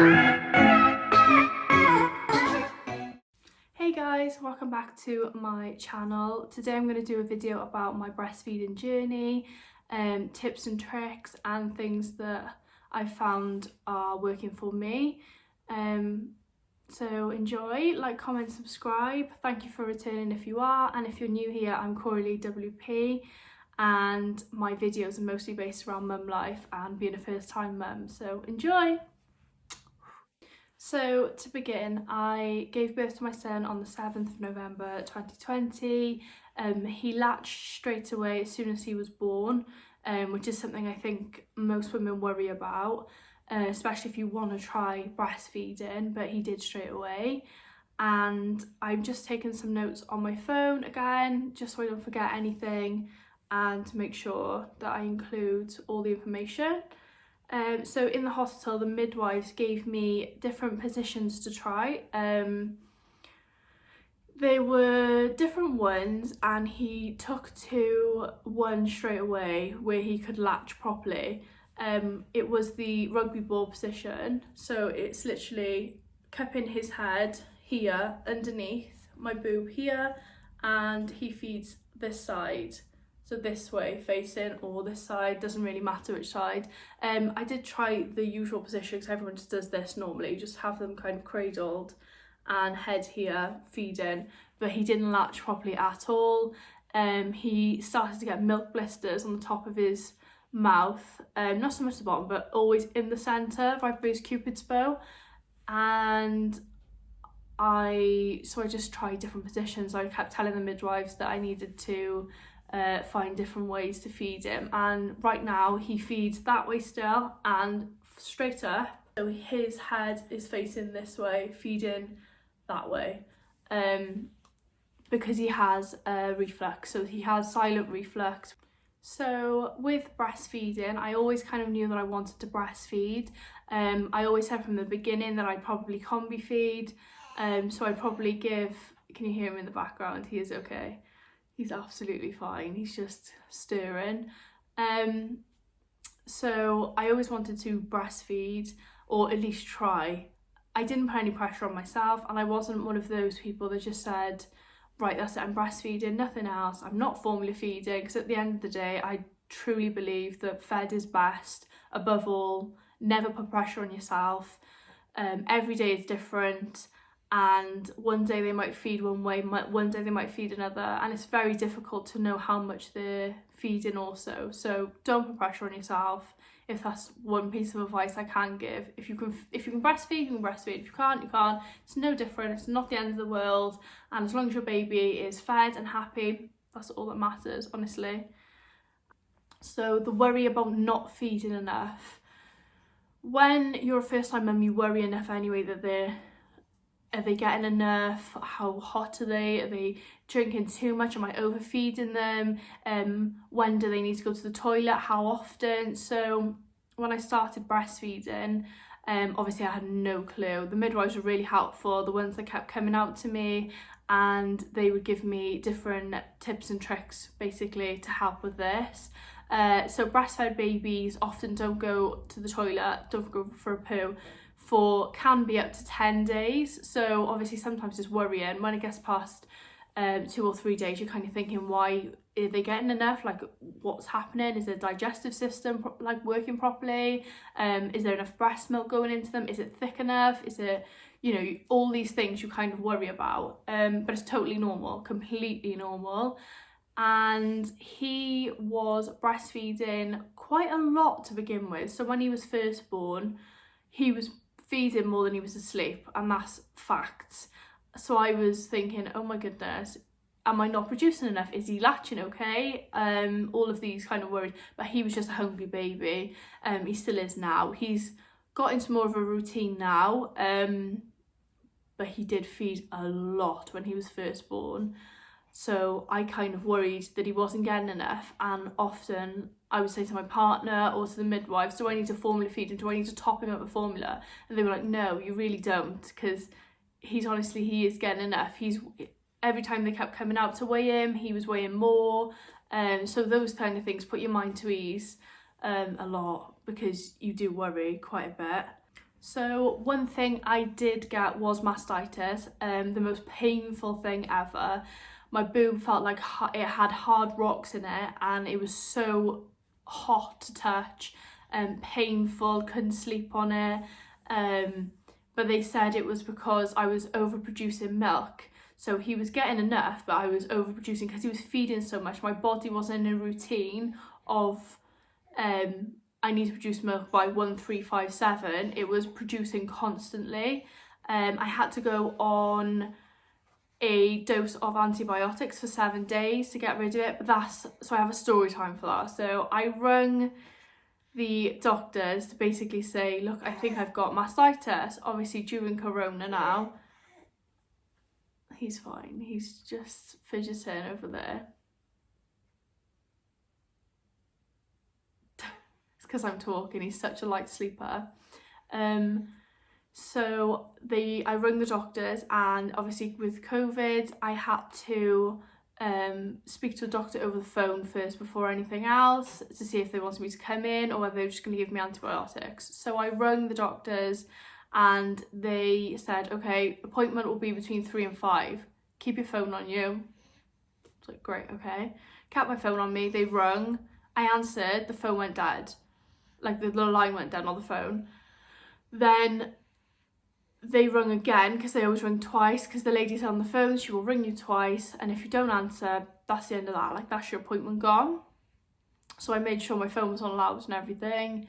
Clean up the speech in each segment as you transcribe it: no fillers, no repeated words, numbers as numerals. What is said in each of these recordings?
Hey guys, welcome back to my channel. Today I'm going to do a video about my breastfeeding journey, tips and tricks and things that I found are working for me. So enjoy, like, comment, subscribe. Thank you for returning if you are, and if you're new here, I'm Coreyleighwp, and my videos are mostly based around mum life and being a first time mum, so enjoy! So to begin, I gave birth to my son on the 7th of November 2020. He latched straight away as soon as he was born, which is something I think most women worry about, especially if you want to try breastfeeding, but he did straight away. And I'm just taking some notes on my phone again, just so I don't forget anything, and to make sure that I include all the information. So in the hospital, the midwives gave me different positions to try. There were different ones, and he took to one straight away where he could latch properly. It was the rugby ball position, so it's literally cupping his head here underneath my boob here, and he feeds this side. So this way facing, or this side, doesn't really matter which side. I did try the usual position because everyone just does this normally, just have them kind of cradled and head here feeding, but he didn't latch properly at all. He started to get milk blisters on the top of his mouth, not so much the bottom, but always in the centre, right by his cupid's bow. And I just tried different positions. I kept telling the midwives that I needed to find different ways to feed him, and right now he feeds that way still and straight up, so his head is facing this way, feeding that way, because he has reflux, so he has silent reflux. So with breastfeeding, I always kind of knew that I wanted to breastfeed. I always said from the beginning that I'd probably combi feed, so I'd probably give, can you hear him in the background? He is okay. He's absolutely fine, he's just stirring. So I always wanted to breastfeed, or at least try. I didn't put any pressure on myself, and I wasn't one of those people that just said, right, that's it, I'm breastfeeding, nothing else, I'm not formula feeding, because at the end of the day, I truly believe that fed is best. Above all, never put pressure on yourself. Every day is different, and one day they might feed one way, one day they might feed another, and it's very difficult to know how much they're feeding also. So don't put pressure on yourself, if that's one piece of advice I can give. If you can breastfeed, you can breastfeed. If you can't, you can't. It's no different, it's not the end of the world, and as long as your baby is fed and happy, that's all that matters, honestly. So the worry about not feeding enough. When you're a first time mum, you worry enough anyway that are they getting enough? How hot are they? Are they drinking too much? Am I overfeeding them? When do they need to go to the toilet? How often? So when I started breastfeeding, obviously I had no clue. The midwives were really helpful, the ones that kept coming out to me, and they would give me different tips and tricks basically to help with this. So breastfed babies often don't go to the toilet, don't go for a poo, can be up to 10 days. So obviously sometimes it's worrying when it gets past 2 or 3 days. You're kind of thinking, why are they getting enough? Like, what's happening? Is their digestive system like working properly? Is there enough breast milk going into them? Is it thick enough? Is it, you know, all these things you kind of worry about, but it's totally normal, completely normal. And he was breastfeeding quite a lot to begin with. So when he was first born, he was feeding more than he was asleep, and that's facts. So I was thinking, oh my goodness, am I not producing enough? Is he latching okay? All of these kind of worries. But he was just a hungry baby. He still is now. He's got into more of a routine now, but he did feed a lot when he was first born. So I kind of worried that he wasn't getting enough, and often I would say to my partner or to the midwife, do I need to formula feed him? Do I need to top him up with formula? And they were like, no, you really don't, because he is getting enough. Every time they kept coming out to weigh him, he was weighing more. So those kind of things put your mind to ease a lot, because you do worry quite a bit. So one thing I did get was mastitis, the most painful thing ever. My boob felt like it had hard rocks in it, and it was so hot to touch and painful, couldn't sleep on it. But they said it was because I was overproducing milk. So he was getting enough, but I was overproducing because he was feeding so much. My body wasn't in a routine of I need to produce milk by 1357. It was producing constantly. I had to go on a dose of antibiotics for 7 days to get rid of it, but so I have a story time for that. So I rung the doctors to basically say, look, I think I've got mastitis, obviously during Corona now. He's fine, he's just fidgeting over there. It's because I'm talking, he's such a light sleeper. So I rang the doctors, and obviously with COVID, I had to speak to a doctor over the phone first before anything else to see if they wanted me to come in or whether they were just going to give me antibiotics. So I rang the doctors and they said, okay, appointment will be between 3 and 5. Keep your phone on you. It's like, great, okay. Kept my phone on me, they rung. I answered, the phone went dead. Like the little line went dead on the phone. Then they rung again, because they always ring twice, because the lady said on the phone she will ring you twice, and if you don't answer, that's the end of that, like that's your appointment gone. So I made sure my phone was on loud and everything,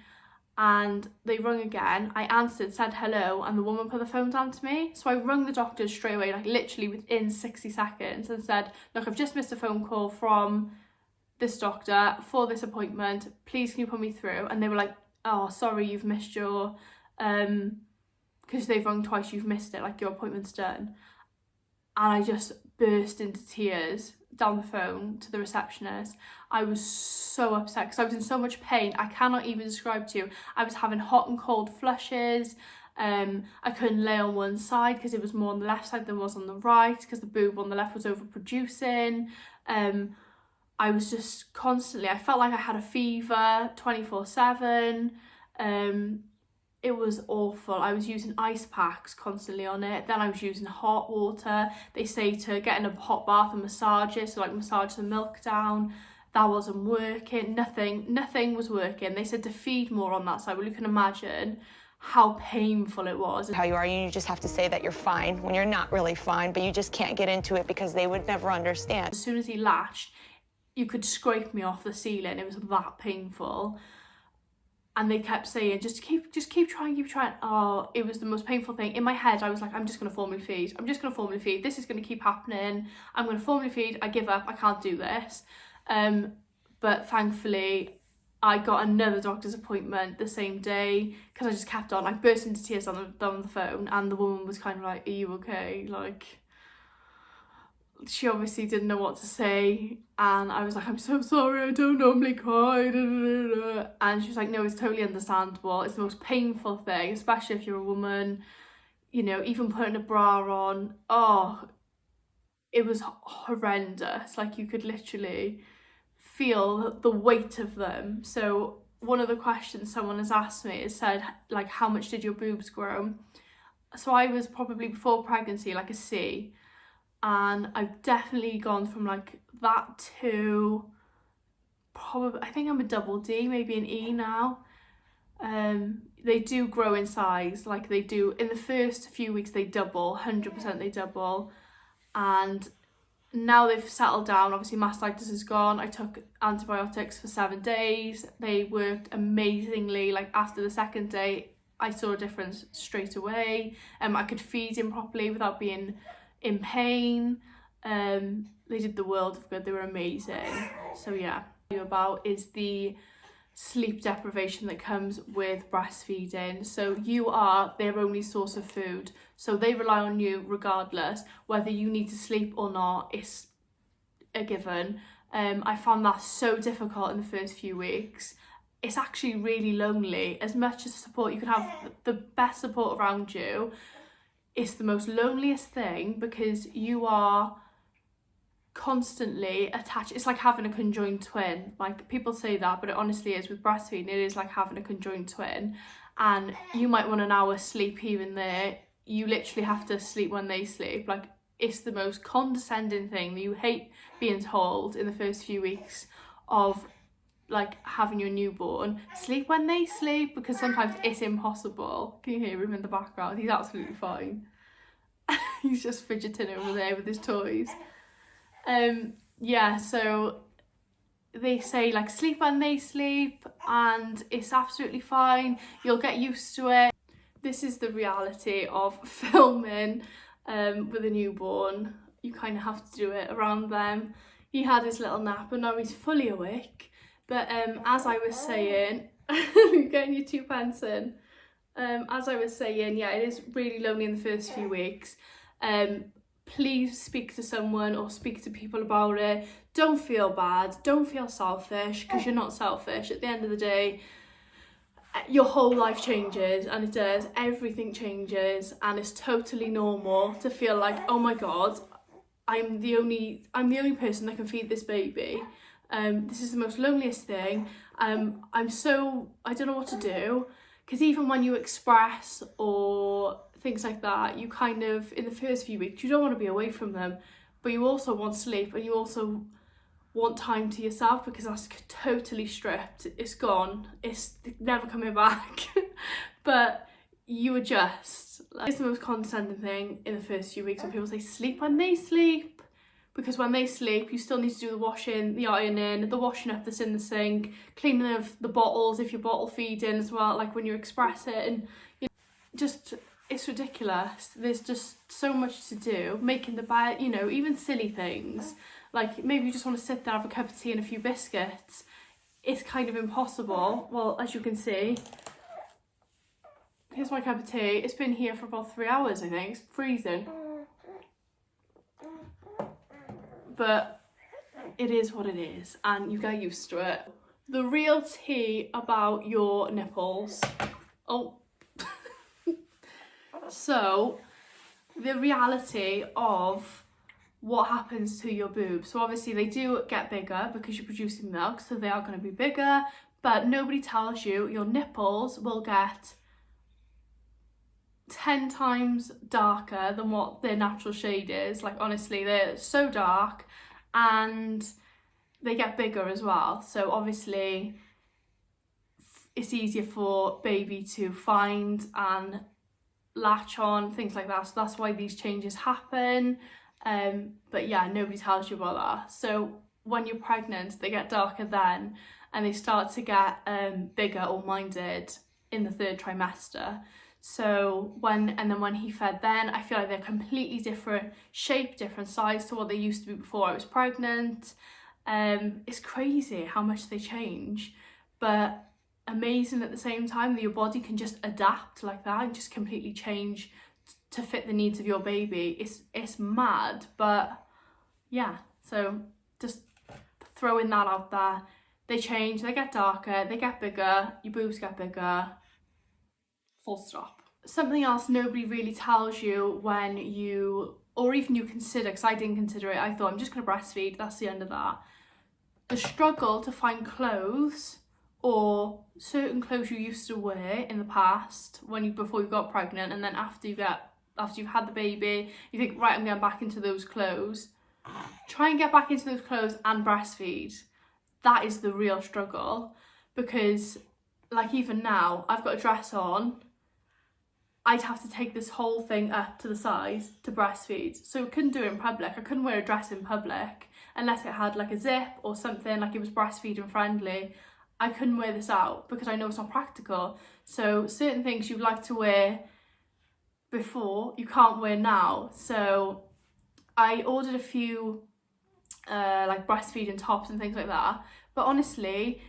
and they rung again. I answered, said hello, and the woman put the phone down to me. So I rung the doctor straight away, like literally within 60 seconds, and said, look, I've just missed a phone call from this doctor for this appointment, please can you put me through? And they were like, oh, sorry, you've missed your because they've rung twice, you've missed it, like your appointment's done. And I just burst into tears down the phone to the receptionist. I was so upset because I was in so much pain. I cannot even describe to you. I was having hot and cold flushes. I couldn't lay on one side because it was more on the left side than was on the right, because the boob on the left was overproducing. I was just constantly, I felt like I had a fever 24/7. It was awful. I was using ice packs constantly on it. Then I was using hot water. They say to get in a hot bath and massage it, so like massage the milk down. That wasn't working. Nothing was working. They said to feed more on that side. Well, you can imagine how painful it was. How you are, you just have to say that you're fine when you're not really fine, but you just can't get into it because they would never understand. As soon as he latched, you could scrape me off the ceiling. It was that painful. And they kept saying, just keep trying, keep trying. Oh, it was the most painful thing. In my head, I was like, I'm just going to formula feed. I'm just going to formula feed. This is going to keep happening. I'm going to formula feed. I give up. I can't do this. But thankfully, I got another doctor's appointment the same day because I just kept on. I burst into tears on the phone, and the woman was kind of like, are you okay? Like, she obviously didn't know what to say, and I was like, I'm so sorry, I don't normally cry, and she was like, no, it's totally understandable, it's the most painful thing, especially if you're a woman, you know, even putting a bra on. Oh, it was horrendous. Like, you could literally feel the weight of them. So one of the questions someone has asked me is said, like, how much did your boobs grow? So I was probably, before pregnancy, like a C, and I've definitely gone from like that to probably, I think I'm a double D, maybe an E now. They do grow in size, like they do in the first few weeks, they double, 100% they double, and now they've settled down. Obviously mastitis is gone. I took antibiotics for 7 days, they worked amazingly. Like after the second day I saw a difference straight away. I could feed him properly without being in pain. They did the world of good. They were amazing. So yeah, about is the sleep deprivation that comes with breastfeeding. So you are their only source of food, so they rely on you regardless whether you need to sleep or not. It's a given. I found that so difficult in the first few weeks. It's actually really lonely. As much as support, you can have the best support around you, it's the most loneliest thing because you are constantly attached. It's like having a conjoined twin. Like, people say that, but it honestly is. With breastfeeding, it is like having a conjoined twin, and you might want an hour's sleep here and there. You literally have to sleep when they sleep. Like, it's the most condescending thing that you hate being told in the first few weeks of like having your newborn. Sleep when they sleep, because sometimes it's impossible. Can you hear him in the background? He's absolutely fine. He's just fidgeting over there with his toys. Yeah, so they say like sleep when they sleep, and it's absolutely fine. You'll get used to it. This is the reality of filming with a newborn. You kind of have to do it around them. He had his little nap and now he's fully awake. But as I was saying, you're getting your 2 pence in. As I was saying, yeah, it is really lonely in the first few weeks. Please speak to someone or speak to people about it. Don't feel bad. Don't feel selfish, because you're not selfish. At the end of the day, your whole life changes, and it does. Everything changes, and it's totally normal to feel like, oh my God, I'm the only person that can feed this baby. This is the most loneliest thing. I don't know what to do. Because even when you express or things like that, you kind of, in the first few weeks, you don't want to be away from them, but you also want sleep, and you also want time to yourself, because that's totally stripped. It's gone. It's never coming back. But you adjust. Like, it's the most condescending thing in the first few weeks when people say sleep when they sleep. Because when they sleep, you still need to do the washing, the ironing, the washing up that's in the sink, cleaning of the bottles if you're bottle feeding as well, like when you express it, and you know, just, it's ridiculous. There's just so much to do. Making the bed, you know, even silly things. Like maybe you just want to sit there, have a cup of tea and a few biscuits. It's kind of impossible. Well, as you can see, here's my cup of tea. It's been here for about 3 hours, I think. It's freezing. But it is what it is, and you get used to it. The real tea about your nipples. Oh. So, the reality of what happens to your boobs. So obviously they do get bigger because you're producing milk, so they are going to be bigger, but nobody tells you your nipples will get 10 times darker than what their natural shade is. Like honestly, they're so dark, and they get bigger as well. So obviously it's easier for baby to find and latch on, things like that. So that's why these changes happen. But yeah, nobody tells you about that. So when you're pregnant, they get darker then, and they start to get bigger, or mine did, in the 3rd trimester. So when he fed then, I feel like they're completely different shape, different size to what they used to be before I was pregnant. It's crazy how much they change, but amazing at the same time that your body can just adapt like that and just completely change to fit the needs of your baby. It's mad, but yeah, so just throwing that out there. They change, they get darker, they get bigger, your boobs get bigger. Full stop. Something else nobody really tells you when you, or even you consider, because I didn't consider it, I thought I'm just going to breastfeed, that's the end of that. The struggle to find clothes, or certain clothes you used to wear in the past before you got pregnant, and then after you've had the baby, you think, right, I'm going back into those clothes. Try and get back into those clothes and breastfeed. That is the real struggle, because like even now, I've got a dress on, I'd have to take this whole thing up to the size to breastfeed. So I couldn't do it in public. I couldn't wear a dress in public unless it had like a zip or something, like it was breastfeeding friendly. I couldn't wear this out because I know it's not practical. So certain things you'd like to wear before, you can't wear now. So I ordered a few like breastfeeding tops and things like that. But honestly,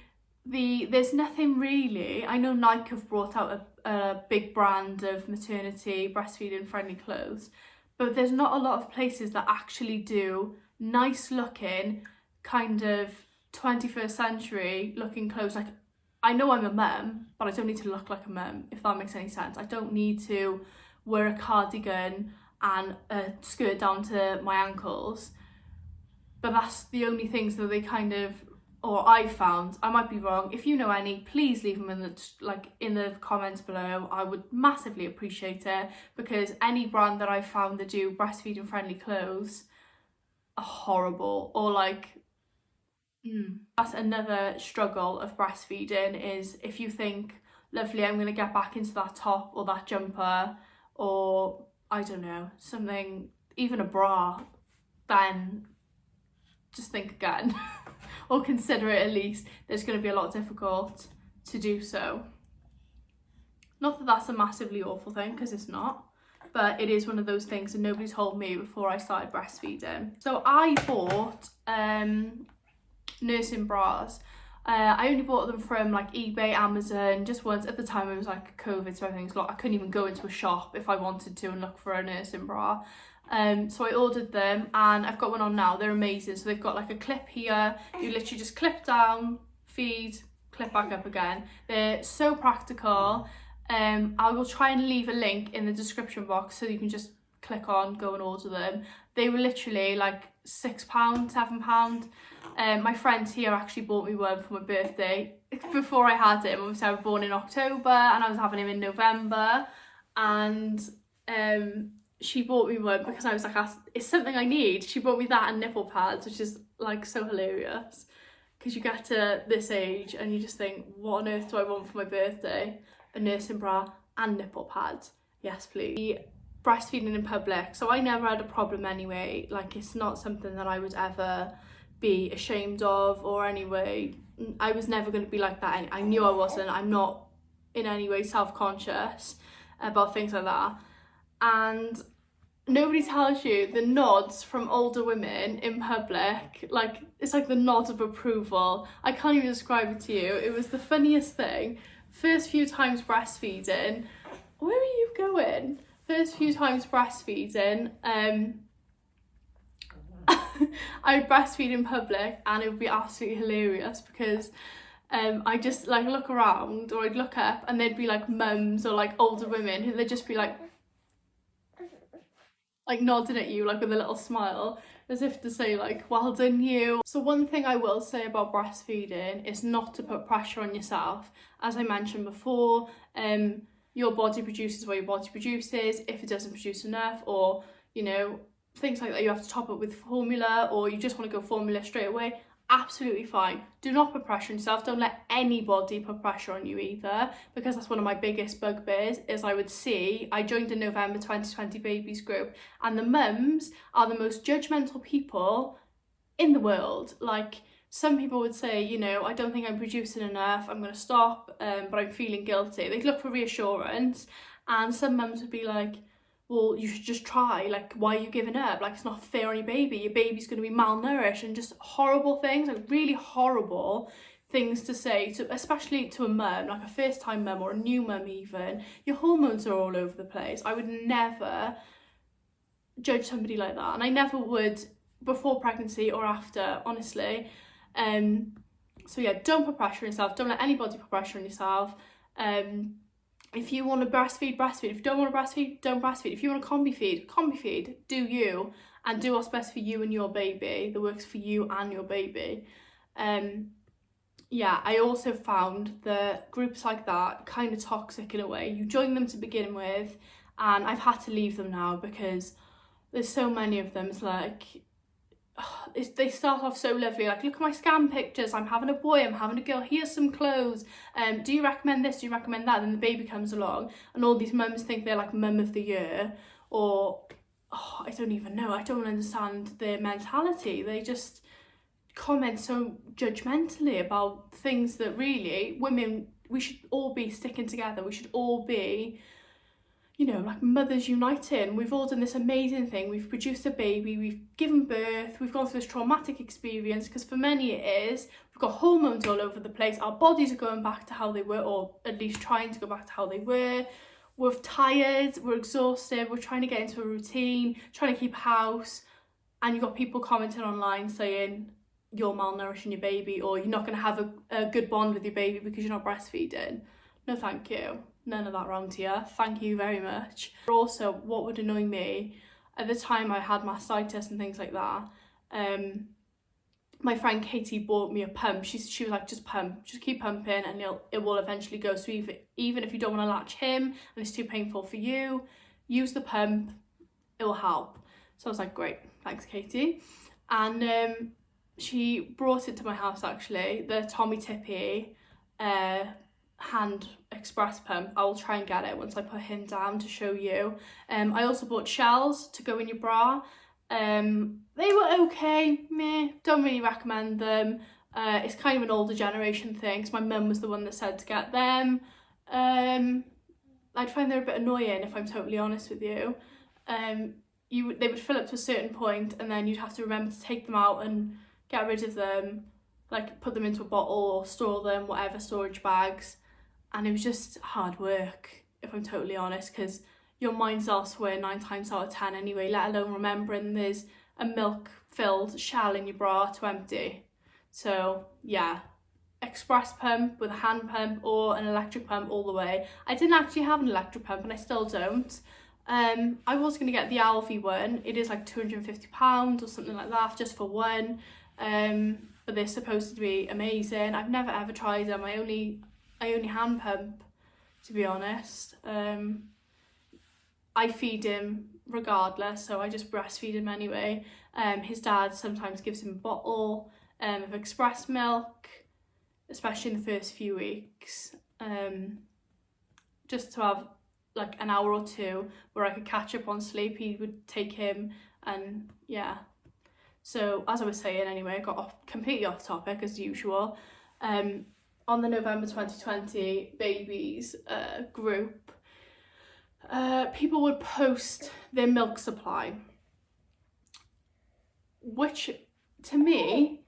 there's nothing really. I know Nike have brought out a big brand of maternity breastfeeding friendly clothes, but there's not a lot of places that actually do nice looking, kind of 21st century looking clothes. Like, I know I'm a mum, but I don't need to look like a mum, if that makes any sense. I don't need to wear a cardigan and a skirt down to my ankles, but that's the only things that they kind of or I've found, I might be wrong, if you know any, please leave them in the comments below. I would massively appreciate it, because any brand that I've found that do breastfeeding friendly clothes are horrible, or like that's another struggle of breastfeeding, is if you think, lovely, I'm going to get back into that top or that jumper, or I don't know, something, even a bra, then just think again or consider it at least. There's going to be a lot difficult to do so. Not that that's a massively awful thing, because it's not, but it is one of those things that nobody told me before I started breastfeeding. So I bought nursing bras. I only bought them from like eBay, Amazon, just once. At the time it was like COVID, so everything's locked. I couldn't even go into a shop if I wanted to and look for a nursing bra. So I ordered them, and I've got one on now. They're amazing. So they've got like a clip here, you literally just clip down, feed, clip back up again. They're so practical. I will try and leave a link in the description box so you can just click on, go and order them. They were literally like £6, £7. My friend here actually bought me one for my birthday before I had him. Obviously I was born in October and I was having him in November, and she bought me one because I was like, it's something I need. She bought me that and nipple pads, which is like so hilarious, because you get to this age and you just think, what on earth do I want for my birthday? A nursing bra and nipple pads. Yes, please. Breastfeeding in public. So I never had a problem anyway. Like, it's not something that I would ever be ashamed of, or anyway, I was never going to be like that. I knew I wasn't. I'm not in any way self-conscious about things like that. And nobody tells you the nods from older women in public, like, it's like the nod of approval. I can't even describe it to you. It was the funniest thing. First few times breastfeeding, where are you going? First few times breastfeeding, I would breastfeed in public, and it would be absolutely hilarious, because I just like look around, or I'd look up and there'd be like mums or like older women who they'd just be like nodding at you like with a little smile, as if to say like, well done you. So one thing I will say about breastfeeding is not to put pressure on yourself. As I mentioned before, your body produces what your body produces. If it doesn't produce enough, or you know, things like that, you have to top up with formula, or you just want to go formula straight away, absolutely fine. Do not put pressure on yourself. Don't let anybody put pressure on you either, because that's one of my biggest bugbears. Is I joined a November 2020 babies group, and the mums are the most judgmental people in the world. Like, some people would say, you know, I don't think I'm producing enough, I'm going to stop, but I'm feeling guilty. They'd look for reassurance, and some mums would be like, well, you should just try, like, why are you giving up? Like, it's not fair on your baby's going to be malnourished, and just horrible things, like really horrible things to say, to, especially to a mum, like a first time mum or a new mum even. Your hormones are all over the place. I would never judge somebody like that, and I never would before pregnancy or after, honestly. So yeah, don't put pressure on yourself. Don't let anybody put pressure on yourself. If you want to breastfeed, breastfeed. If you don't want to breastfeed, don't breastfeed. If you want to combi feed, do you, and do what's best for you and your baby, that works for you and your baby. Yeah, I also found that groups like that kind of toxic in a way. You join them to begin with, and I've had to leave them now because there's so many of them. It's like, they start off so lovely, like, look at my scan pictures, I'm having a boy, I'm having a girl, here's some clothes, do you recommend this, do you recommend that? Then the baby comes along and all these mums think they're like mum of the year, or I don't even know, I don't understand their mentality. They just comment so judgmentally about things that really, women, we should all be sticking together. We should all be, you know, like mothers uniting. We've all done this amazing thing. We've produced a baby, we've given birth, we've gone through this traumatic experience, because for many it is. We've got hormones all over the place. Our bodies are going back to how they were, or at least trying to go back to how they were. We're tired, we're exhausted, we're trying to get into a routine, trying to keep house, and you've got people commenting online saying you're malnourishing your baby, or you're not going to have a good bond with your baby because you're not breastfeeding. No thank you. None of that round here. Thank you very much. Also, what would annoy me, at the time I had mastitis and things like that, my friend Katie bought me a pump. She was like, just pump, just keep pumping, and it will eventually go. So even if you don't want to latch him and it's too painful for you, use the pump, it will help. So I was like, great, thanks Katie. And she brought it to my house actually, the Tommy Tippy hand express pump. I will try and get it once I put him down to show you. I also bought shells to go in your bra. They were okay, meh, don't really recommend them. It's kind of an older generation thing, so my mum was the one that said to get them. I'd find they're a bit annoying if I'm totally honest with you. They would fill up to a certain point and then you'd have to remember to take them out and get rid of them, like put them into a bottle or store them, whatever, storage bags. And it was just hard work, if I'm totally honest, because your mind's elsewhere 9 times out of 10 anyway, let alone remembering there's a milk-filled shell in your bra to empty. So yeah, express pump with a hand pump or an electric pump all the way. I didn't actually have an electric pump and I still don't. I was going to get the Alfie one. It is like £250 or something like that just for one. But they're supposed to be amazing. I've never ever tried them. I only hand pump, to be honest. I feed him regardless, so I just breastfeed him anyway. His dad sometimes gives him a bottle of express milk, especially in the first few weeks, just to have like an hour or two where I could catch up on sleep. He would take him, and yeah. So as I was saying anyway, I got completely off topic as usual. On the November 2020 babies group, people would post their milk supply, which to me,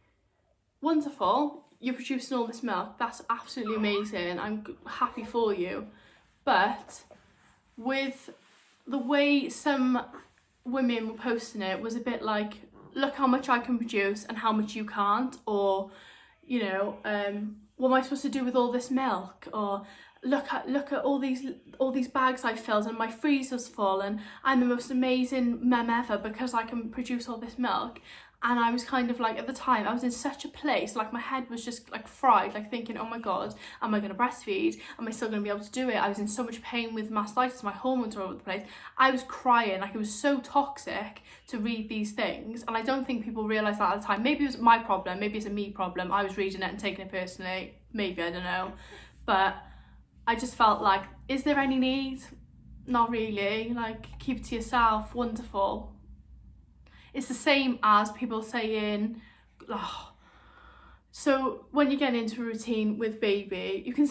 wonderful, you're producing all this milk, that's absolutely amazing, I'm happy for you. But with the way some women were posting it was a bit like, look how much I can produce and how much you can't, or you know, what am I supposed to do with all this milk, or look at all these bags I filled and my freezer's full and I'm the most amazing mum ever because I can produce all this milk. And I was kind of like, at the time I was in such a place, like my head was just like fried, like thinking, oh my god, am I going to breastfeed, am I still going to be able to do it? I was in so much pain with mastitis, my hormones were all over the place, I was crying, like it was so toxic to read these things. And I don't think people realised that at the time. Maybe it was my problem, maybe it's a me problem, I was reading it and taking it personally, maybe, I don't know. But I just felt like, is there any need? Not really. Like, keep it to yourself, wonderful. It's the same as people saying, oh. So when you get into a routine with baby, you can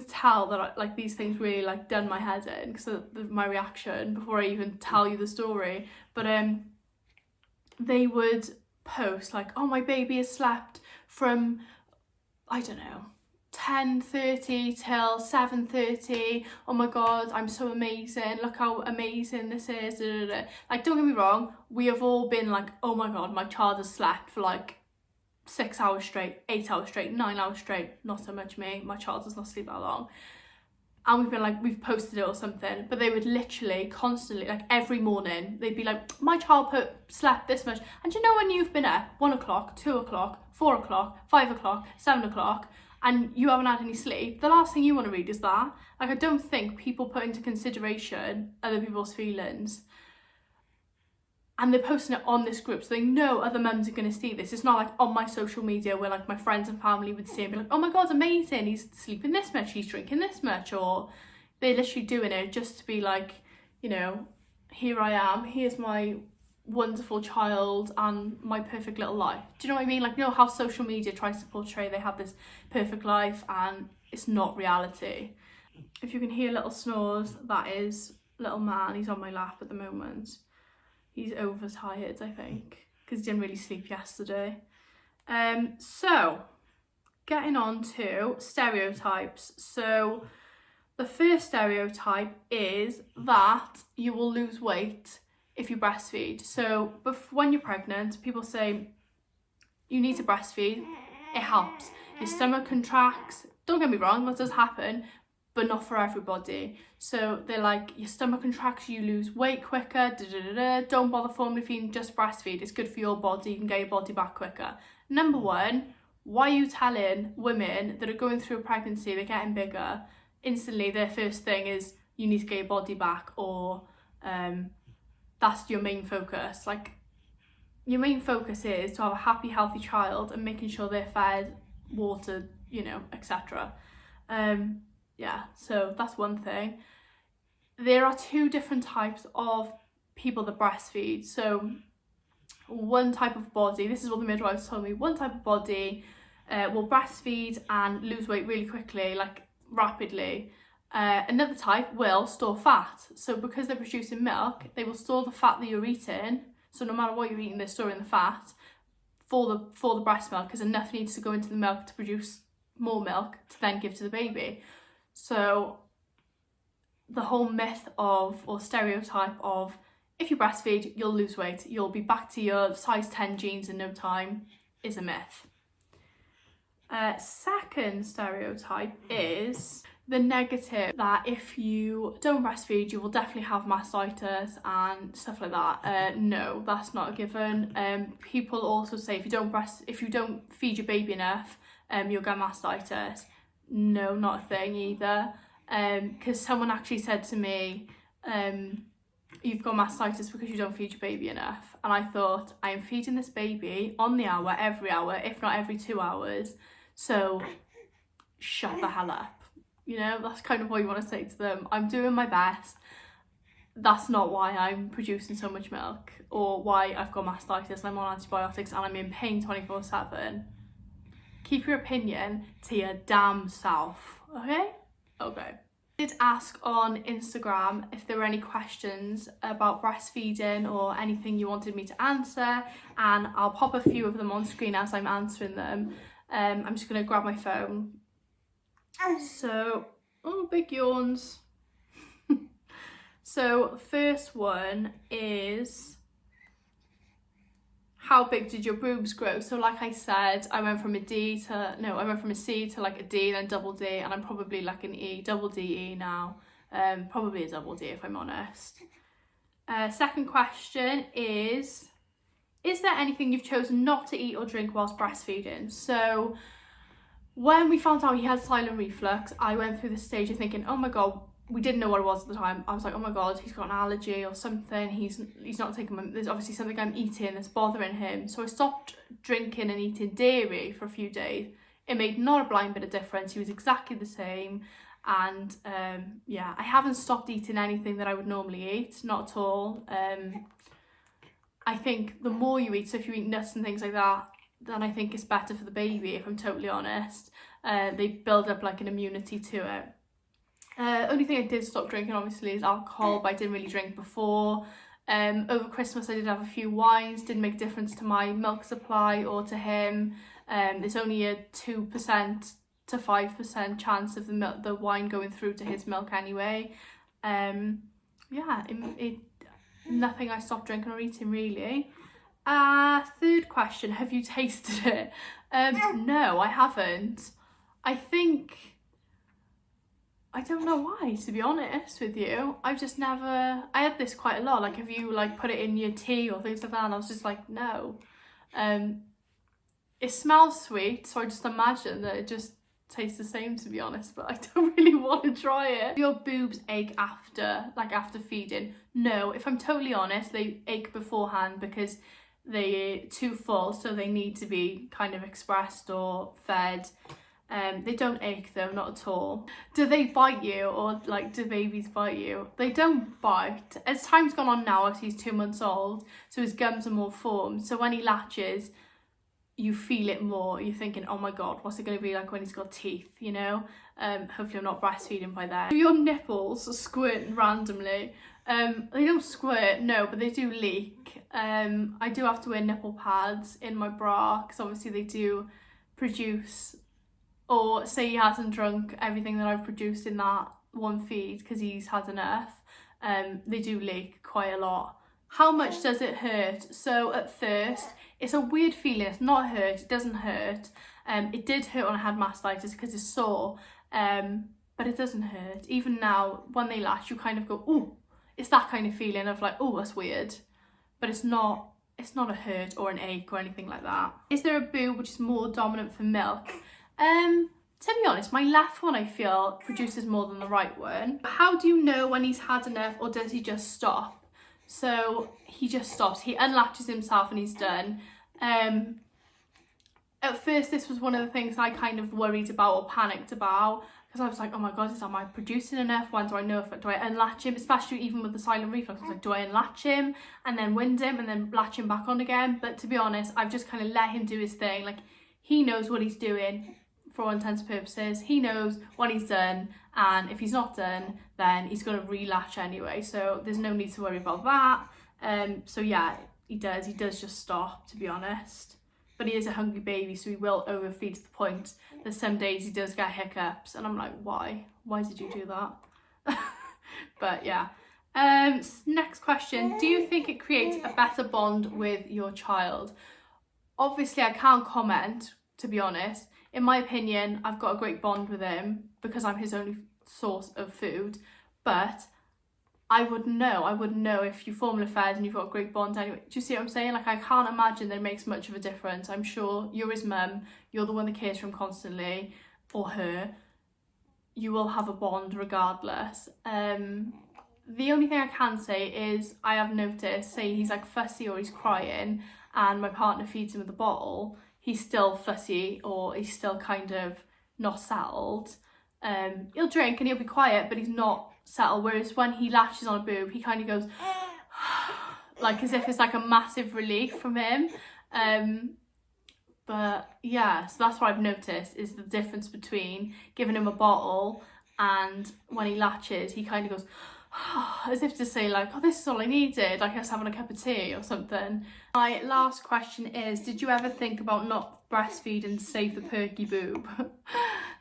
tell that like these things really like done my head in because of my reaction before I even tell you the story. But they would post like, oh, my baby has slept from, I don't know, 10:30 till 7:30. Oh my god, I'm so amazing, look how amazing this is, da, da, da. Like, don't get me wrong, we have all been like, oh my god, my child has slept for like 6 hours straight, 8 hours straight, 9 hours straight. Not so much me, my child does not sleep that long. And we've been like, we've posted it or something, but they would literally constantly, like every morning, they'd be like, my child slept this much. And you know, when you've been up 1 o'clock, 2 o'clock, 4 o'clock, 5 o'clock, 7 o'clock, and you haven't had any sleep, the last thing you want to read is that. Like, I don't think people put into consideration other people's feelings. And they're posting it on this group, so they know other mums are going to see this. It's not like on my social media where like my friends and family would see it and be like, oh my god, amazing, he's sleeping this much, he's drinking this much. Or they're literally doing it just to be like, you know, here I am, here's my wonderful child and my perfect little life. Do you know what I mean? Like, you know how social media tries to portray they have this perfect life and it's not reality. If you can hear little snores, that is little man. He's on my lap at the moment. He's overtired, I think, because he didn't really sleep yesterday. So getting on to stereotypes. So the first stereotype is that you will lose weight if you breastfeed. So when you're pregnant, people say you need to breastfeed, it helps. Your stomach contracts, don't get me wrong, that does happen, but not for everybody. So they're like, your stomach contracts, you lose weight quicker, don't bother formula feeding, just breastfeed, it's good for your body, you can get your body back quicker. Number one, why are you telling women that are going through a pregnancy, they're getting bigger, instantly their first thing is you need to get your body back, or that's your main focus? Like, your main focus is to have a happy, healthy child and making sure they're fed, watered, you know, etc. Yeah, so that's one thing. There are two different types of people that breastfeed. So one type of body, this is what the midwives told me, one type of body will breastfeed and lose weight really quickly, like rapidly. Another type will store fat. So because they're producing milk, they will store the fat that you're eating. So no matter what you're eating, they're storing the fat for the breast milk, because enough needs to go into the milk to produce more milk to then give to the baby. So the whole myth of, or stereotype of, if you breastfeed, you'll lose weight, you'll be back to your size 10 jeans in no time, is a myth. Second stereotype is the negative, that if you don't breastfeed, you will definitely have mastitis and stuff like that. No, that's not a given. People also say if you don't feed your baby enough, you'll get mastitis. No, not a thing either. Because someone actually said to me, you've got mastitis because you don't feed your baby enough. And I thought, I am feeding this baby on the hour, every hour, if not every 2 hours. So shut the hell up. You know, that's kind of what you want to say to them. I'm doing my best. That's not why I'm producing so much milk, or why I've got mastitis and I'm on antibiotics and I'm in pain 24/7. Keep your opinion to your damn self, okay? Okay. I did ask on Instagram if there were any questions about breastfeeding or anything you wanted me to answer, and I'll pop a few of them on screen as I'm answering them. I'm just going to grab my phone. So, oh, big yawns. So, first one is, how big did your boobs grow? So like I said, I went from a C to like a D, then double D, and I'm probably like an E, double D, E now. Probably a double D if I'm honest. Second question is there anything you've chosen not to eat or drink whilst breastfeeding? So when we found out he had silent reflux, I went through the stage of thinking, oh my God, we didn't know what it was at the time. I was like, oh my God, he's got an allergy or something. He's not taking, there's obviously something I'm eating that's bothering him. So I stopped drinking and eating dairy for a few days. It made not a blind bit of difference. He was exactly the same. And yeah, I haven't stopped eating anything that I would normally eat, not at all. I think the more you eat, so if you eat nuts and things like that, then I think it's better for the baby, if I'm totally honest. They build up like an immunity to it. Only thing I did stop drinking obviously is alcohol, but I didn't really drink before. Over Christmas I did have a few wines, didn't make a difference to my milk supply or to him. There's only a 2% to 5% chance of the wine going through to his milk anyway. Yeah, nothing I stopped drinking or eating really. Third question, have you tasted it? No, I haven't. I don't know why, to be honest with you. I've just never, I had this quite a lot, like have you like put it in your tea or things like that, and I was just like, no. It smells sweet, so I just imagine that it just tastes the same, to be honest, but I don't really want to try it. Do your boobs ache after feeding? No, if I'm totally honest, they ache beforehand because they're too full, so they need to be kind of expressed or fed. They don't ache though, not at all. Do they bite you, or like do babies bite you? They don't bite. As time's gone on now, he's 2 months old, so his gums are more formed. So when he latches, you feel it more. You're thinking, oh my God, what's it going to be like when he's got teeth, you know? Hopefully I'm not breastfeeding by then. Do your nipples squirt randomly? They don't squirt, no, but they do leak. I do have to wear nipple pads in my bra, because obviously they do produce, or say he hasn't drunk everything that I've produced in that one feed because he's had enough. They do leak quite a lot. How much does it hurt? So at first, it's a weird feeling. It's not hurt, it doesn't hurt. It did hurt when I had mastitis because it's sore, but it doesn't hurt. Even now, when they latch, you kind of go, ooh, it's that kind of feeling of like, oh, that's weird. But it's not it's not a hurt or an ache or anything like that. Is there a boob which is more dominant for milk? To be honest, my left one I feel produces more than the right one. How do you know when he's had enough, or does he just stop? So he just stops. He unlatches himself and he's done. At first this was one of the things I kind of worried about or panicked about, because I was like, oh my god, am I producing enough? When do I know do I unlatch him? Especially even with the silent reflux, I was like, do I unlatch him and then wind him and then latch him back on again? But to be honest, I've just kind of let him do his thing. Like, he knows what he's doing for all intents and purposes. He knows when he's done, and if he's not done, then he's going to relatch anyway. So there's no need to worry about that. So yeah, he does just stop, to be honest. But he is a hungry baby, so he will overfeed to the point that some days he does get hiccups, and I'm like, why? Why did you do that? But yeah. Next question. Do you think it creates a better bond with your child? Obviously, I can't comment, to be honest. In my opinion, I've got a great bond with him because I'm his only source of food. But I wouldn't know if you formula fed and you've got a great bond anyway. Do you see what I'm saying? Like, I can't imagine that it makes much of a difference. I'm sure you're his mum, you're the one that cares for him constantly, or her. You will have a bond regardless. The only thing I can say is I have noticed, say he's like fussy or he's crying and my partner feeds him with a bottle, he's still fussy or he's still kind of not settled. He'll drink and he'll be quiet, but he's not settled. Whereas when he latches on a boob, he kind of goes like as if it's like a massive relief from him. But yeah, so that's what I've noticed is the difference between giving him a bottle and when he latches, he kind of goes as if to say like, oh, this is all I needed, like I was having a cup of tea or something. My last question is, did you ever think about not breastfeeding to save the perky boob?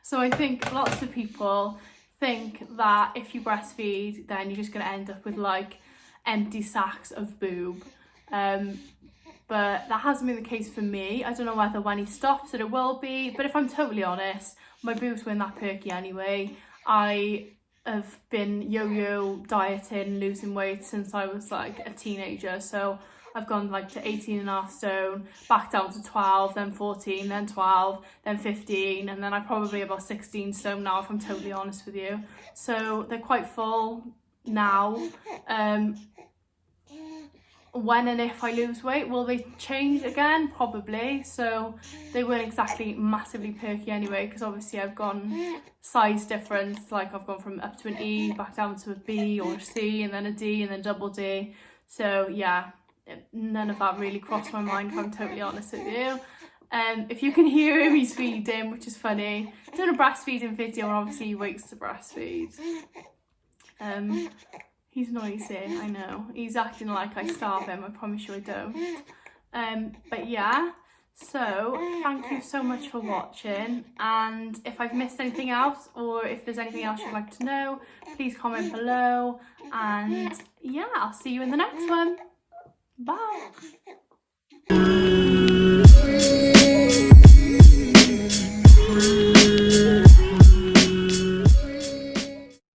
So I think lots of people think that if you breastfeed, then you're just going to end up with like empty sacks of boob. But that hasn't been the case for me. I don't know whether when he stops it will be, but if I'm totally honest, my boobs weren't that perky anyway. I have been yo-yo dieting, losing weight since I was like a teenager. So I've gone like to 18.5 stone, back down to 12, then 14, then 12, then 15, and then I'm probably about 16 stone now, if I'm totally honest with you. So they're quite full now. When and if I lose weight, will they change again? Probably. So they weren't exactly massively perky anyway, because obviously I've gone size difference, like I've gone from up to an E, back down to a B or a C, and then a D, and then double D. So yeah, none of that really crossed my mind, if I'm totally honest with you. If you can hear him, he's feeding, which is funny. Done a breastfeeding video, and obviously he wakes to breastfeed. He's noisy, I know. He's acting like I starve him, I promise you I don't. But yeah, so thank you so much for watching, and if I've missed anything else or if there's anything else you'd like to know, please comment below, and yeah, I'll see you in the next one. Bye.